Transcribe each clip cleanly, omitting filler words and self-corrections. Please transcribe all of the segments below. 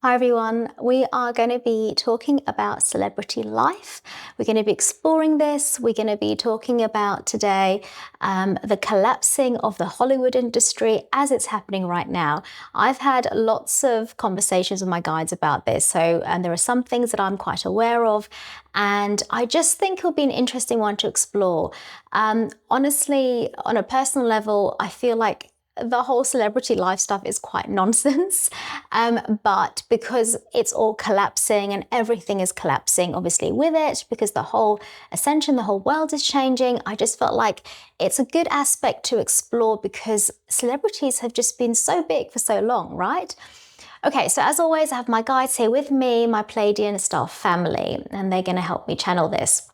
Hi everyone, we are going to be talking about celebrity life. We're going to be exploring this. We're going to be talking about today the collapsing of the Hollywood industry as it's happening right now. I've had lots of conversations with my guides about this, and there are some things that I'm quite aware of, and I just think it'll be an interesting one to explore. Honestly, on a personal level, I feel like the whole celebrity life stuff is quite nonsense. But because it's all collapsing and everything is collapsing, obviously, with it, because the whole ascension, the whole world is changing, I just felt like it's a good aspect to explore because celebrities have just been so big for so long, right? Okay, so as always, I have my guides here with me, my Pleiadian staff family, and they're going to help me channel this.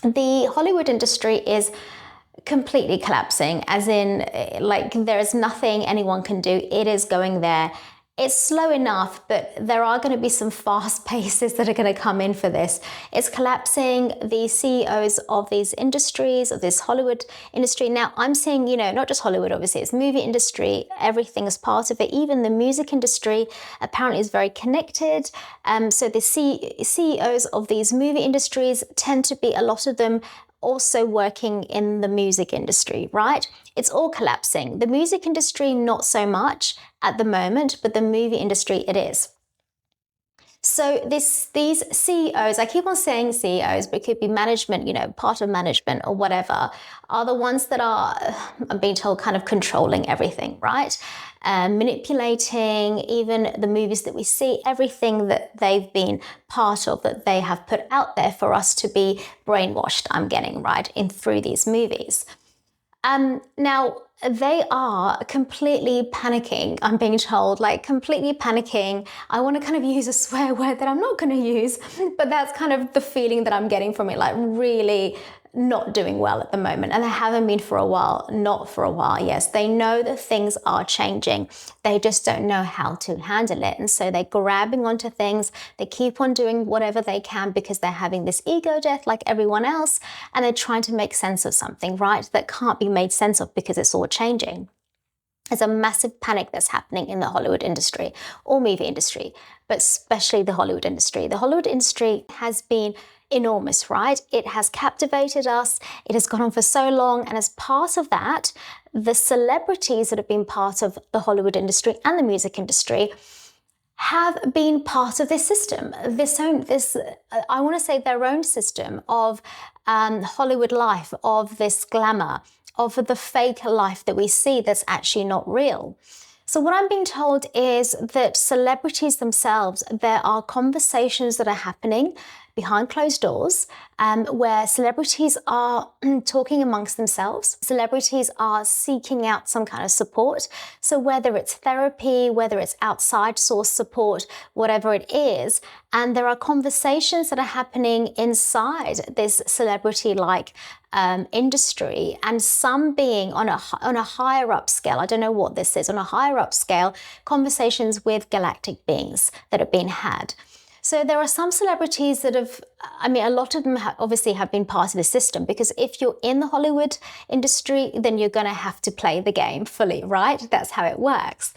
The Hollywood industry is completely collapsing, as in, like, there is nothing anyone can do. It is going there. It's slow enough, but there are going to be some fast paces that are going to come in for this. It's collapsing. The CEOs of these industries, of this Hollywood industry. Now, I'm saying, not just Hollywood, obviously, it's movie industry. Everything is part of it. Even the music industry apparently is very connected. So the CEOs of these movie industries tend to be, a lot of them, also working in the music industry, right? It's all collapsing. The music industry, not so much at the moment, but the movie industry, it is. So these CEOs, I keep on saying CEOs, but it could be management, part of management or whatever, are the ones that are, I'm being told, kind of controlling everything, right? Manipulating even the movies that we see, everything that they've been part of, that they have put out there for us to be brainwashed, I'm getting, right, through these movies. Now, they are completely panicking, I'm being told, like completely panicking. I want to kind of use a swear word that I'm not going to use, but that's kind of the feeling that I'm getting from it, like really not doing well at the moment. And they haven't been for a while, not for a while. Yes, they know that things are changing. They just don't know how to handle it. And so they're grabbing onto things. They keep on doing whatever they can because they're having this ego death like everyone else. And they're trying to make sense of something, right, that can't be made sense of because it's all changing. There's a massive panic that's happening in the Hollywood industry or movie industry, but especially the Hollywood industry. The Hollywood industry has been enormous, right? It has captivated us. It has gone on for so long. And as part of that, the celebrities that have been part of the Hollywood industry and the music industry have been part of this system, I want to say their own system of Hollywood life, of this glamour, of the fake life that we see that's actually not real. So what I'm being told is that celebrities themselves, there are conversations that are happening behind closed doors, where celebrities are talking amongst themselves. Celebrities are seeking out some kind of support. So whether it's therapy, whether it's outside source support, whatever it is, and there are conversations that are happening inside this celebrity-like industry, and some being on a higher up scale. I don't know what this is. On a higher up scale, conversations with galactic beings that have been had. So there are some celebrities that have, a lot of them obviously have been part of the system, because if you're in the Hollywood industry, then you're going to have to play the game fully, right? That's how it works.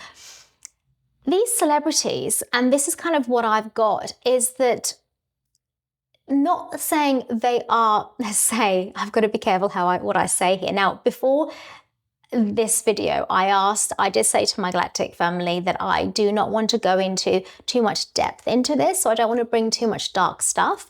These celebrities, and this is kind of what I've got, is that, not saying they are, let's say, I've got to be careful what I say here. Now, before this video, I did say to my galactic family that I do not want to go into too much depth into this, so I don't want to bring too much dark stuff.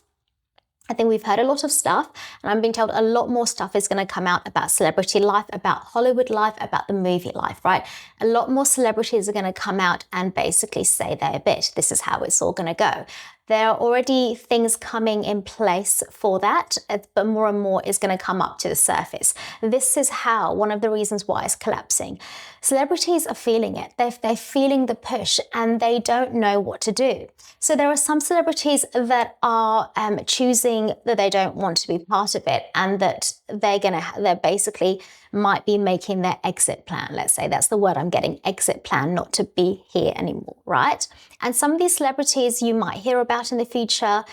I think we've heard a lot of stuff, and I'm being told a lot more stuff is going to come out about celebrity life, about Hollywood life, about the movie life, right? A lot more celebrities are going to come out and basically say their bit. This is how it's all going to go. There are already things coming in place for that, but more and more is going to come up to the surface. This is one of the reasons why it's collapsing. Celebrities are feeling it. They're feeling the push, and they don't know what to do. So there are some celebrities that are choosing that they don't want to be part of it, and that they're basically might be making their exit plan. Let's say that's the word I'm getting, exit plan, not to be here anymore, right? And some of these celebrities you might hear about in the future,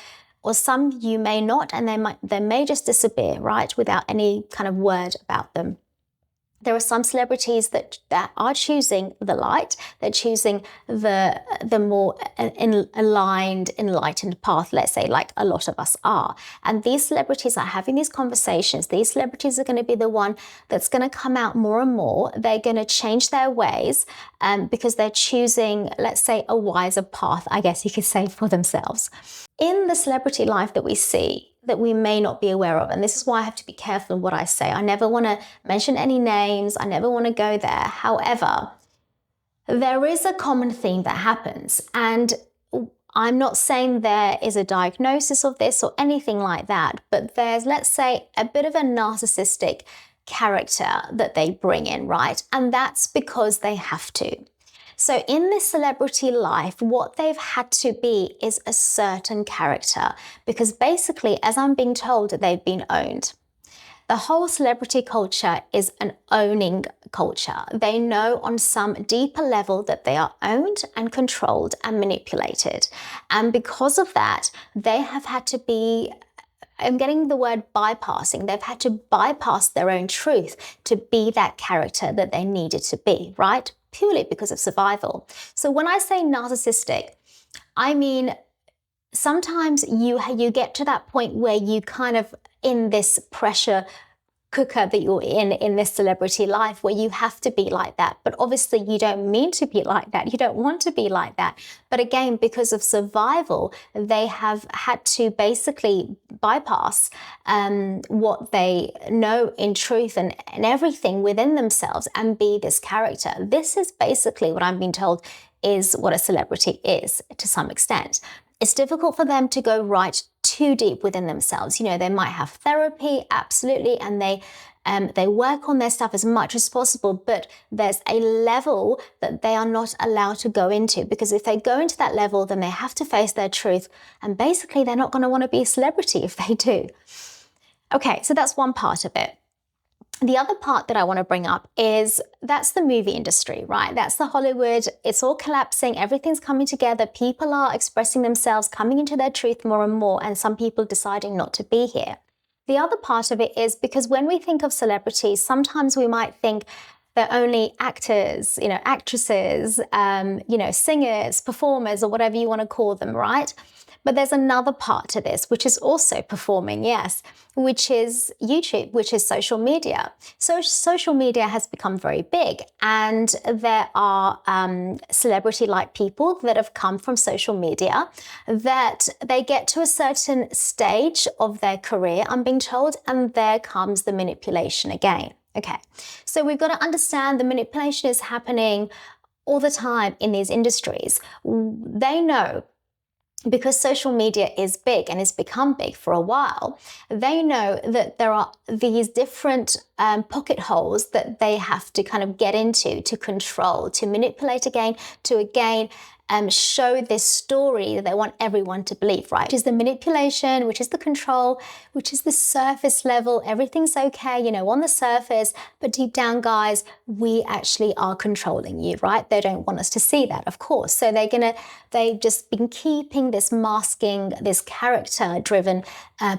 or some you may not, and they may just disappear, right, without any kind of word about them. There are some celebrities that are choosing the light, they're choosing the more aligned, enlightened path, let's say, like a lot of us are. And these celebrities are having these conversations. These celebrities are going to be the one that's going to come out more and more. They're going to change their ways because they're choosing, let's say, a wiser path, I guess you could say, for themselves. In the celebrity life that we see, that we may not be aware of. And this is why I have to be careful in what I say. I never want to mention any names. I never want to go there. However, there is a common theme that happens. And I'm not saying there is a diagnosis of this or anything like that, but there's, let's say, a bit of a narcissistic character that they bring in, right? And that's because they have to. So in this celebrity life, what they've had to be is a certain character, because basically, as I'm being told, they've been owned. The whole celebrity culture is an owning culture. They know on some deeper level that they are owned and controlled and manipulated. And because of that, they have had to be, I'm getting the word bypassing. They've had to bypass their own truth to be that character that they needed to be, right? Purely because of survival. So when I say narcissistic, I mean, sometimes you get to that point where you kind of in this pressure cooker that you're in this celebrity life where you have to be like that. But obviously you don't mean to be like that. You don't want to be like that. But again, because of survival, they have had to basically bypass what they know in truth and everything within themselves and be this character. This is basically what I'm being told is what a celebrity is to some extent. It's difficult for them to go right too deep within themselves. You know, they might have therapy, absolutely, and they work on their stuff as much as possible, but there's a level that they are not allowed to go into, because if they go into that level, then they have to face their truth, and basically they're not going to want to be a celebrity if they do. Okay, so that's one part of it. The other part that I want to bring up is that's the movie industry, right? That's the Hollywood. It's all collapsing. Everything's coming together. People are expressing themselves, coming into their truth more and more, and some people deciding not to be here. The other part of it is because when we think of celebrities, sometimes we might think they're only actors, actresses, singers, performers, or whatever you want to call them, right? But there's another part to this, which is also performing, yes, which is YouTube, which is social media. So social media has become very big, and there are celebrity-like people that have come from social media that they get to a certain stage of their career, I'm being told, and there comes the manipulation again. Okay, so we've got to understand the manipulation is happening all the time in these industries. They know, because social media is big and it's become big for a while, they know that there are these different pocket holes that they have to kind of get into to control, to manipulate again, to again show this story that they want everyone to believe, right? Which is the manipulation, which is the control, which is the surface level. Everything's okay, on the surface, but deep down, guys, we actually are controlling you, right? They don't want us to see that, of course. So they've just been keeping this masking, this character-driven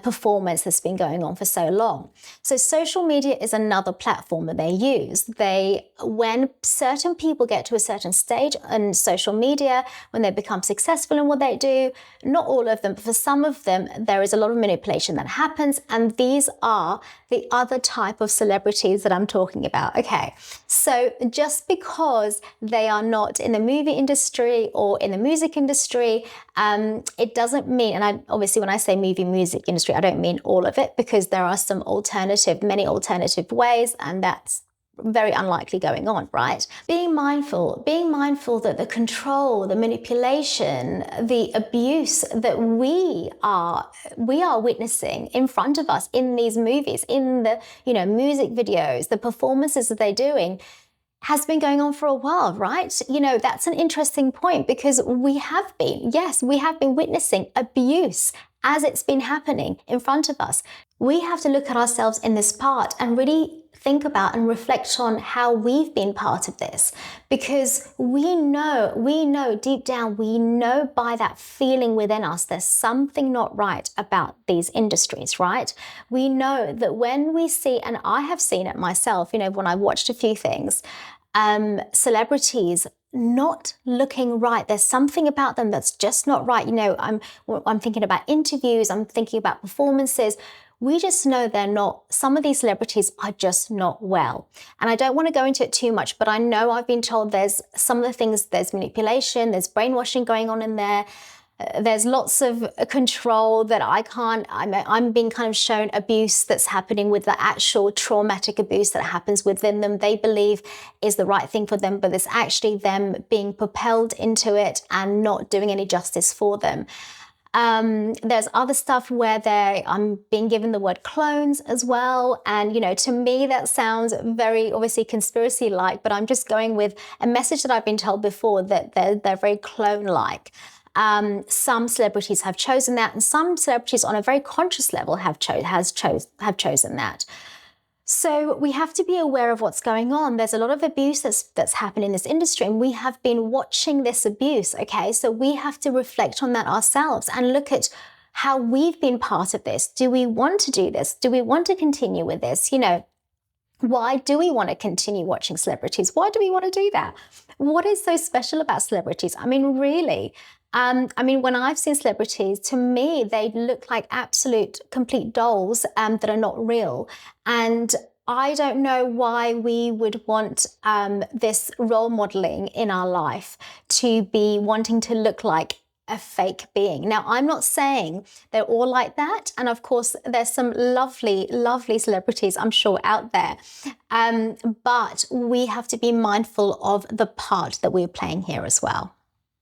performance that's been going on for so long. So social media is another platform that they use. When certain people get to a certain stage on social media, when they become successful in what they do, not all of them, but for some of them, there is a lot of manipulation that happens. And these are the other type of celebrities that I'm talking about. Okay, so just because they are not in the movie industry or in the music industry, it doesn't mean, and obviously when I say movie music industry, I don't mean all of it, because there are some many alternative ways, and that's very unlikely going on, right? Being mindful that the control, the manipulation, the abuse that we are witnessing in front of us in these movies, in the music videos, the performances that they're doing, has been going on for a while, right? That's an interesting point, because we have been witnessing abuse as it's been happening in front of us. we have to look at ourselves in this part and really think about and reflect on how we've been part of this, because we know deep down, we know by that feeling within us, there's something not right about these industries, right? We know that when we see, and I have seen it myself, when I watched a few things, celebrities not looking right. There's something about them that's just not right. I'm thinking about interviews, I'm thinking about performances. We just know some of these celebrities are just not well. And I don't want to go into it too much, but I know I've been told there's some of the things, there's manipulation, there's brainwashing going on in there. There's lots of control that I'm being kind of shown abuse that's happening with the actual traumatic abuse that happens within them. They believe is the right thing for them, but it's actually them being propelled into it and not doing any justice for them. There's other stuff where I'm being given the word clones as well. And, to me, that sounds very obviously conspiracy-like, but I'm just going with a message that I've been told before, that they're very clone-like. Some celebrities have chosen that, and some celebrities on a very conscious level have chosen that. So we have to be aware of what's going on. There's a lot of abuse that's happened in this industry, and we have been watching this abuse, okay? So we have to reflect on that ourselves and look at how we've been part of this. Do we want to do this? Do we want to continue with this? Why do we want to continue watching celebrities? Why do we want to do that? What is so special about celebrities? I mean, really, when I've seen celebrities, to me, they look like absolute, complete dolls that are not real. And I don't know why we would want this role modeling in our life to be wanting to look like a fake being. Now, I'm not saying they're all like that. And of course, there's some lovely, lovely celebrities, I'm sure, out there. But we have to be mindful of the part that we're playing here as well.